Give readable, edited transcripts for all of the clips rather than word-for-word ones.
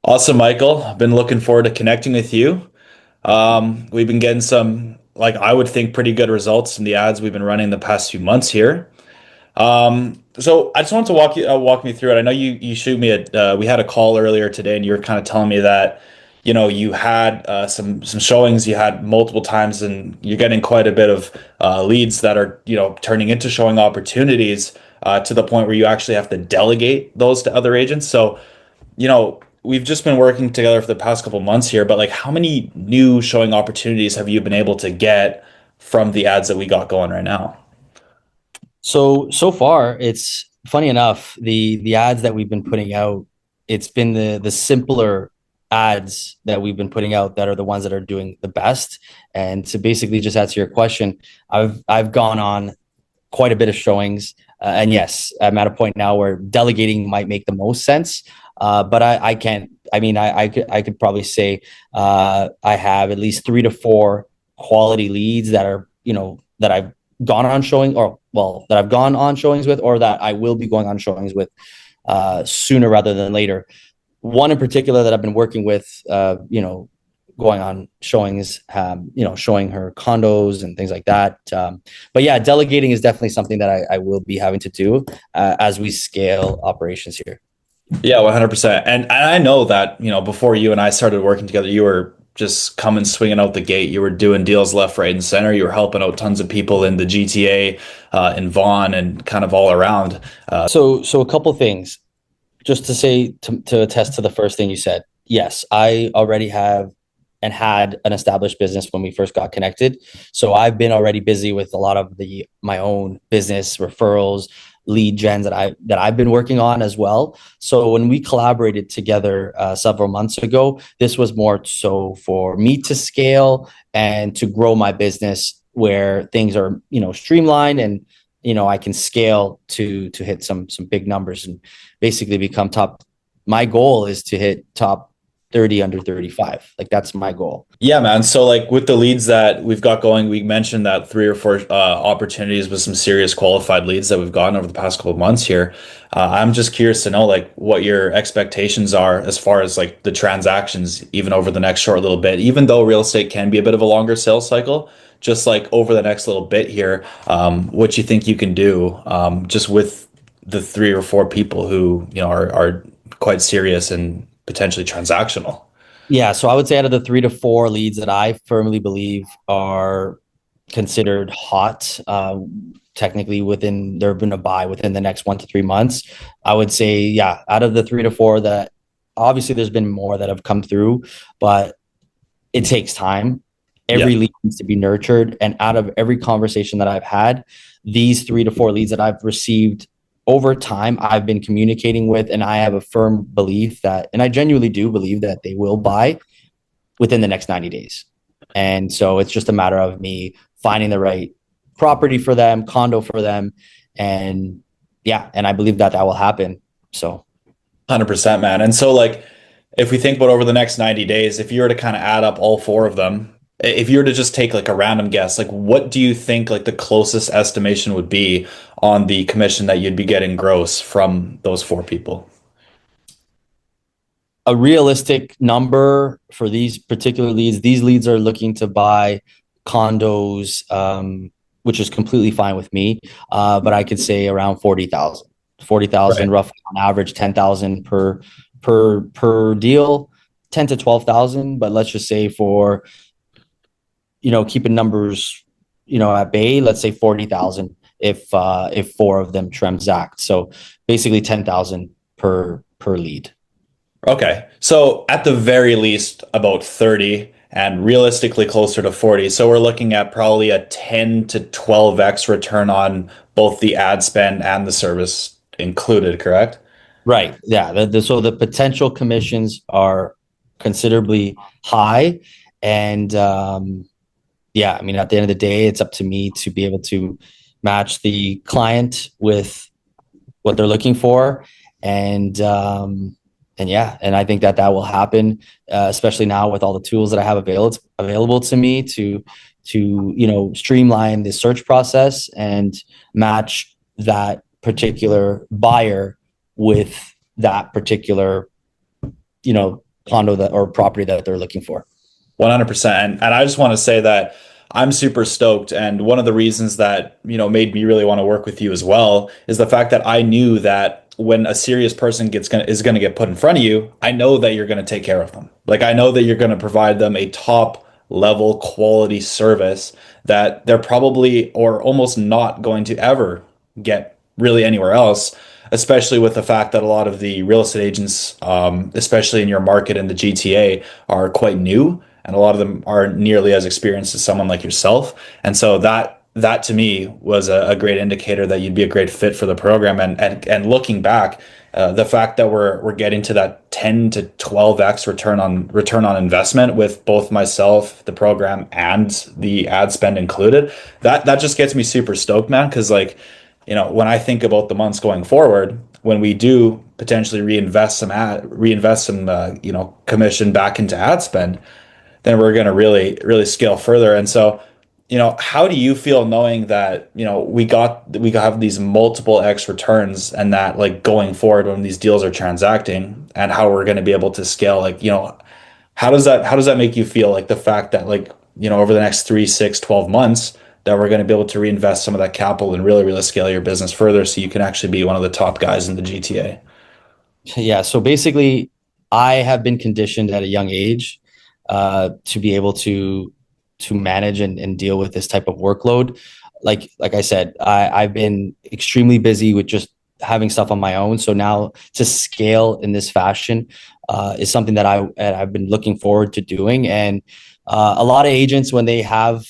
Awesome, Michael. I've been looking forward to connecting with you. We've been getting some, like I would think, pretty good results from the ads we've been running the past few months here. So I just wanted to walk me through it. I know you shoot me we had a call earlier today, and you were kind of telling me that you had some showings, you had multiple times, and you're getting quite a bit of leads that are turning into showing opportunities to the point where you actually have to delegate those to other agents. So we've just been working together for the past couple months here, but like how many new showing opportunities have you been able to get from the ads that we got going right now? So far, it's funny enough, the ads that we've been putting out, it's been the simpler ads that we've been putting out that are the ones that are doing the best. And to basically just answer your question, I've gone on quite a bit of showings. And yes, I'm at a point now where delegating might make the most sense. But I can't. I mean, I could probably say I have at least three to four quality leads that are that I've gone on showing, or well, that I've gone on showings with, or that I will be going on showings with sooner rather than later. One in particular that I've been working with, going on showings, showing her condos and things like that. But yeah, delegating is definitely something that I will be having to do as we scale operations here. Yeah, 100%. And I know that, before you and I started working together, you were just coming swinging out the gate. You were doing deals left, right, and center. You were helping out tons of people in the GTA, in Vaughan, and kind of all around. So a couple things just to say to attest to the first thing you said. Yes, I already have and had an established business when we first got connected. So I've been already busy with a lot of the my own business referrals, lead gens that I've been working on as well. So when we collaborated together several months ago, this was more so for me to scale and to grow my business where things are streamlined and I can scale to hit some big numbers and basically become top. My goal is to hit top 30 under 35. Like that's my goal. Yeah, man. So like with the leads that we've got going, we mentioned that three or four opportunities with some serious qualified leads that we've gotten over the past couple of months here. I'm just curious to know like what your expectations are as far as like the transactions, even over the next short little bit, even though real estate can be a bit of a longer sales cycle, just like over the next little bit here, what you think you can do just with the three or four people who, are quite serious and potentially transactional. Yeah, so I would say out of the three to four leads that I firmly believe are considered hot, technically within they're going to buy within the next 1 to 3 months. I would say, yeah, out of the three to four that obviously there's been more that have come through, but it takes time. Yeah. Every lead needs to be nurtured. And out of every conversation that I've had, these three to four leads that I've received over time, I've been communicating with, and I have a firm belief that, and I genuinely do believe that they will buy within the next 90 days. And so it's just a matter of me finding the right property for them, condo for them. And yeah, and I believe that that will happen. So 100%, man. And so, like, if we think about over the next 90 days, if you were to kind of add up all four of them, if you were to just take like a random guess, like, what do you think like the closest estimation would be on the commission that you'd be getting gross from those four people? a realistic number for these particular leads. These leads are looking to buy condos, which is completely fine with me. But I could say around 40,000, 40,000, Right. roughly on average, 10,000 per deal, 10 to 12,000. But let's just say for, keeping numbers, at bay, let's say 40,000 if four of them transact. So basically 10,000 per lead. Okay. So at the very least, about 30 and realistically closer to 40. So we're looking at probably a 10 to 12x return on both the ad spend and the service included, correct? Right. Yeah. So the potential commissions are considerably high. And yeah, I mean, at the end of the day, it's up to me to be able to match the client with what they're looking for. And yeah, and I think that that will happen, especially now with all the tools that I have available to me to streamline the search process and match that particular buyer with that particular condo that or property that they're looking for. 100%. And I just want to say that I'm super stoked. And one of the reasons that, made me really want to work with you as well is the fact that I knew that when a serious person is going to get put in front of you, I know that you're going to take care of them. Like I know that you're going to provide them a top level quality service that they're probably or almost not going to ever get really anywhere else, especially with the fact that a lot of the real estate agents, especially in your market in the GTA, are quite new, and a lot of them aren't nearly as experienced as someone like yourself. And so that to me was a great indicator that you'd be a great fit for the program. And looking back, the fact that we're getting to that 10 to 12x return on investment with both myself, the program, and the ad spend included, that just gets me super stoked, man. Because like, when I think about the months going forward, when we do potentially reinvest some commission back into ad spend, then we're going to really really scale further. And so, how do you feel knowing that we have these multiple X returns, and that like going forward when these deals are transacting, and how we're going to be able to scale, like, how does that make you feel, like the fact that, like, over the next 3, 6, 12 months, that we're going to be able to reinvest some of that capital and really really scale your business further so you can actually be one of the top guys in the GTA? Yeah. So basically, I have been conditioned at a young age to be able to manage and deal with this type of workload. Like I said, I've been extremely busy with just having stuff on my own. So now to scale in this fashion is something that I've been looking forward to doing. And a lot of agents, when they have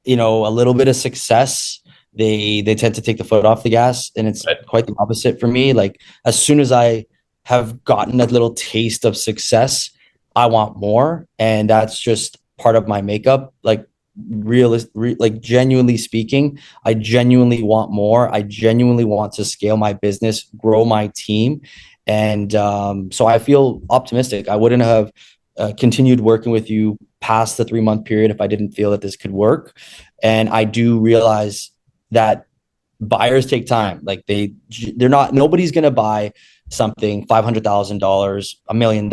a little bit of success, they tend to take the foot off the gas, and it's Right. quite the opposite for me. Like as soon as I have gotten a little taste of success, I want more, and that's just part of my makeup. Like like genuinely speaking, I genuinely want more. I genuinely want to scale my business, grow my team, and so I feel optimistic. I wouldn't have continued working with you past the 3 month period if I didn't feel that this could work. And I do realize that buyers take time. Like they're not, nobody's going to buy something $500,000, $1 million,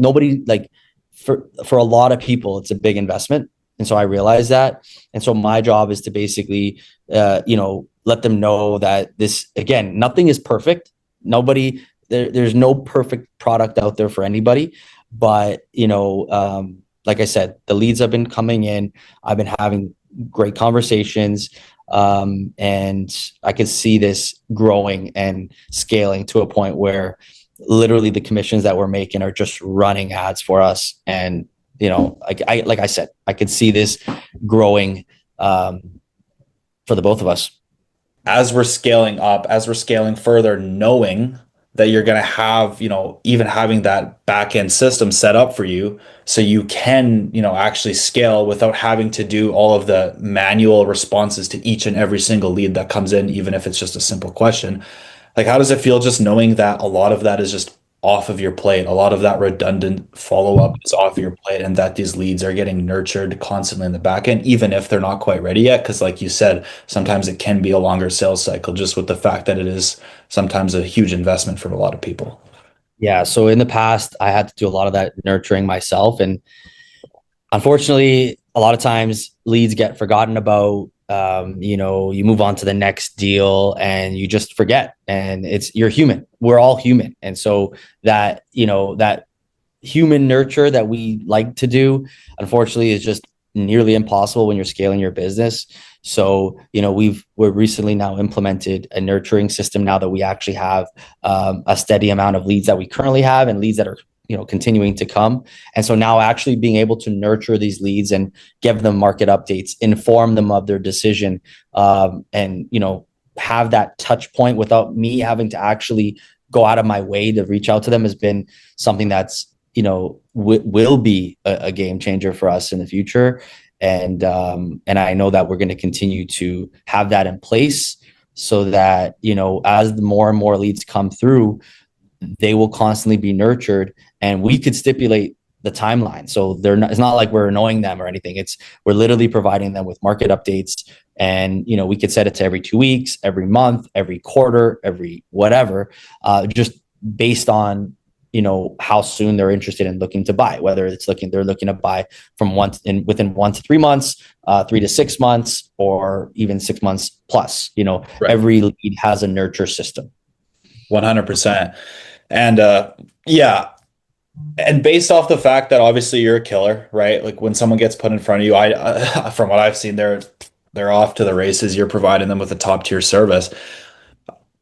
nobody, like for a lot of people, it's a big investment. And so I realize that. And so my job is to basically, let them know that this, again, nothing is perfect. There's no perfect product out there for anybody. But, like I said, the leads have been coming in. I've been having great conversations. And I could see this growing and scaling to a point where literally the commissions that we're making are just running ads for us. And, like I said, I could see this growing for the both of us. As we're scaling up, as we're scaling further, knowing that you're going to have, even having that back end system set up for you so you can, actually scale without having to do all of the manual responses to each and every single lead that comes in, even if it's just a simple question. Like, how does it feel just knowing that a lot of that is just off of your plate? A lot of that redundant follow up is off your plate, and that these leads are getting nurtured constantly in the back end, even if they're not quite ready yet. Because, like you said, sometimes it can be a longer sales cycle just with the fact that it is sometimes a huge investment for a lot of people. Yeah. So in the past, I had to do a lot of that nurturing myself. And unfortunately, a lot of times leads get forgotten about. You move on to the next deal and you just forget. And you're human. We're all human. And so that human nurture that we like to do, unfortunately, is just nearly impossible when you're scaling your business. So, we're recently now implemented a nurturing system now that we actually have a steady amount of leads that we currently have and leads that are continuing to come. And so now actually being able to nurture these leads and give them market updates, inform them of their decision, and have that touch point without me having to actually go out of my way to reach out to them has been something that's will be a game changer for us in the future. And I know that we're going to continue to have that in place so that as more and more leads come through, they will constantly be nurtured, and we could stipulate the timeline. So it's not like we're annoying them or anything. We're literally providing them with market updates, and we could set it to every 2 weeks, every month, every quarter, every whatever, just based on how soon they're interested in looking to buy, whether they're looking to buy from within 1 to 3 months, 3 to 6 months, or even 6 months plus. Right. Every lead has a nurture system. 100%. And yeah, and based off the fact that obviously you're a killer, right? Like when someone gets put in front of you, from what I've seen, they're off to the races. You're providing them with a top tier service.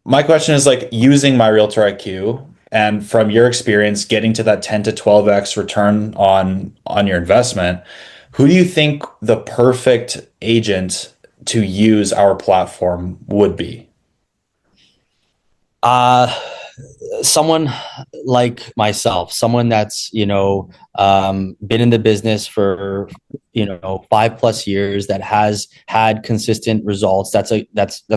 My question is like using my Realtor IQ and from your experience getting to that 10 to 12x return on your investment, who do you think the perfect agent to use our platform would be? Uh, Someone like myself, someone that's been in the business for 5 plus years, that has had consistent results. That's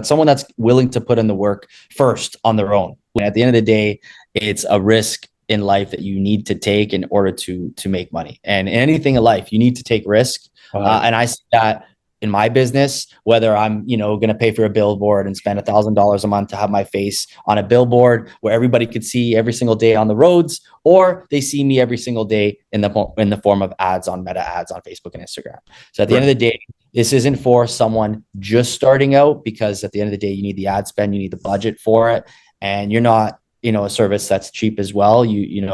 someone that's willing to put in the work first on their own. At the end of the day, it's a risk in life that you need to take in order to make money. And in anything in life, you need to take risk. And I see that in my business, whether I'm, going to pay for a billboard and spend $1,000 a month to have my face on a billboard where everybody could see every single day on the roads, or they see me every single day in the form of ads on Meta ads on Facebook and Instagram. So at the end of the day, this isn't for someone just starting out, because at the end of the day, you need the ad spend, you need the budget for it, and you're not a service that's cheap as well. You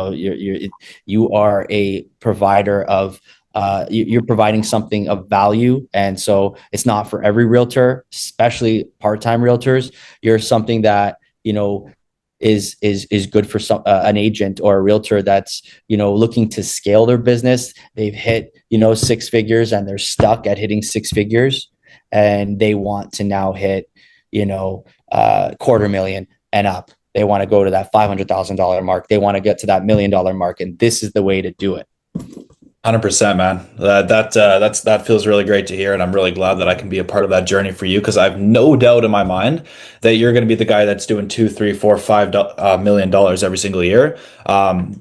are a provider of you're providing something of value. And so it's not for every realtor, especially part-time realtors. You're something that, is good for an agent or a realtor that's, looking to scale their business. They've hit, 6 figures and they're stuck at hitting 6 figures, and they want to now hit, 250,000 and up. They want to go to that $500,000 mark. They want to get to that $1 million mark. And this is the way to do it. 100%, man. That feels really great to hear, and I'm really glad that I can be a part of that journey for you because I have no doubt in my mind that you're going to be the guy that's doing two, three, four, $5 million every single year,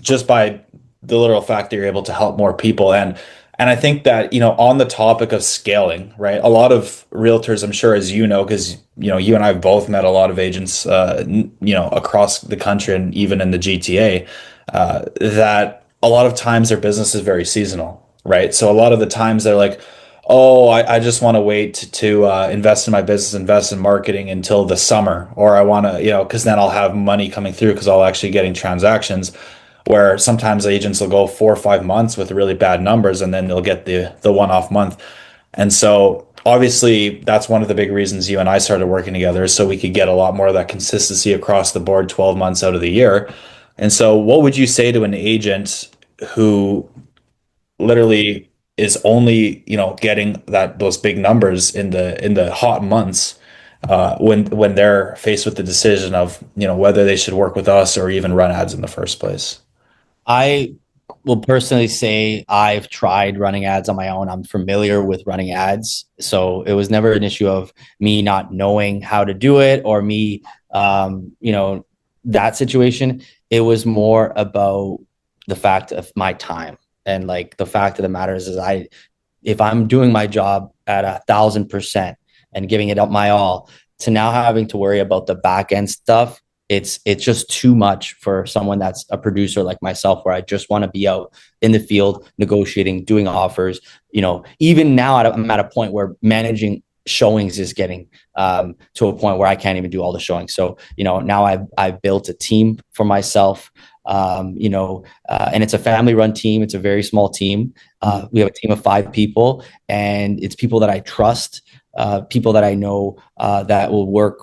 just by the literal fact that you're able to help more people. And I think that on the topic of scaling, right? A lot of realtors, I'm sure, as you know, because you and I have both met a lot of agents, across the country and even in the GTA, that a lot of times their business is very seasonal, right? So a lot of the times they're like, oh, I just want to wait to invest in my business, invest in marketing until the summer, or I want to, because then I'll have money coming through because I'll actually getting transactions. Where sometimes agents will go 4 or 5 months with really bad numbers, and then they'll get the one-off month. And so obviously that's one of the big reasons you and I started working together, is so we could get a lot more of that consistency across the board 12 months out of the year. And so what would you say to an agent who literally is only, getting those big numbers in the hot months, when they're faced with the decision of, whether they should work with us or even run ads in the first place? I will personally say I've tried running ads on my own. I'm familiar with running ads. So it was never an issue of me not knowing how to do it, or me, that situation. It was more about the fact of my time. And like the fact of the matter is if I'm doing my job at 1,000% and giving it up my all, to now having to worry about the back end stuff, it's just too much for someone that's a producer like myself, where I just want to be out in the field negotiating, doing offers. Even now I'm at a point where managing showings is getting to a point where I can't even do all the showings. So now I've built a team for myself. And it's a family run team. It's a very small team. We have a team of 5 people, and it's people that I trust, people that I know that will work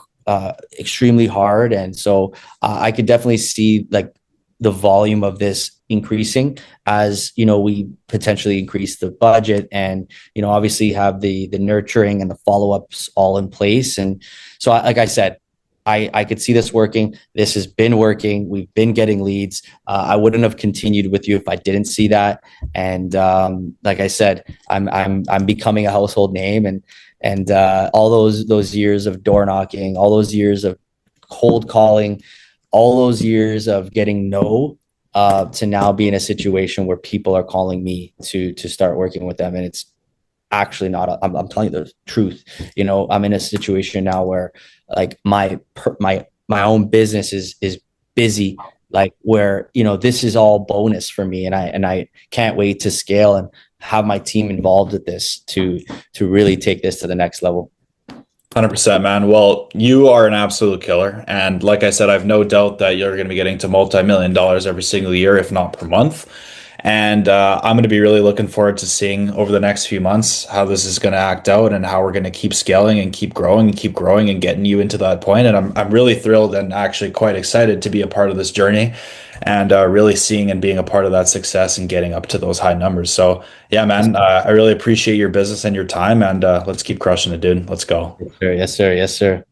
extremely hard. And so I could definitely see like the volume of this increasing as we potentially increase the budget, and obviously have the nurturing and the follow-ups all in place. And so like I said, I could see this working. This has been working. We've been getting leads. I wouldn't have continued with you if I didn't see that. And like I said, I'm becoming a household name, and all those years of door knocking, all those years of cold calling, all those years of getting no, to now be in a situation where people are calling me to start working with them. And it's actually not, I'm telling you the truth. I'm in a situation now where like my own business is busy, like where, this is all bonus for me, and I can't wait to scale and have my team involved with this to really take this to the next level. 100%, man. Well, you are an absolute killer. And like I said, I've no doubt that you're going to be getting to multi-million dollars every single year, if not per month. And I'm going to be really looking forward to seeing over the next few months how this is going to act out and how we're going to keep scaling and keep growing and getting you into that point. And I'm really thrilled and actually quite excited to be a part of this journey and really seeing and being a part of that success and getting up to those high numbers. So, yeah, man, I really appreciate your business and your time. And let's keep crushing it, dude. Let's go. Yes, sir. Yes, sir. Yes, sir.